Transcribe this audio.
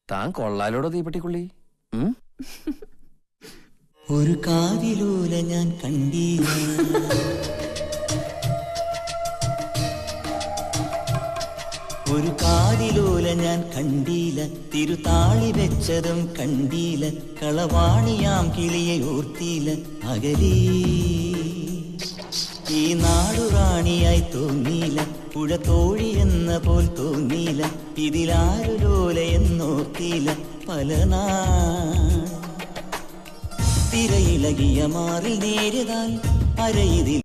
താൻ കൊള്ളാലോടോ തീപ്പെട്ടിക്കുള്ളി. ഒരു കാതിലൂല ഞാൻ കണ്ടീല, ഒരു കാതിലൂല ഞാൻ കണ്ടീല, തിരുതാളി വെച്ചതും കണ്ടീല, കളവാണിയാം കിളിയെ ഓർത്തീല. അകലീ ഈ നാടുറാണിയായി തോന്നീല, പുഴ തോഴി എന്ന പോൽ തോന്നീല, ഇതിലാരു ലോല എന്നോർത്തീല. പല തിരയിളകിയ മാറിൽ നേരിതാൽ അരയിതിൽ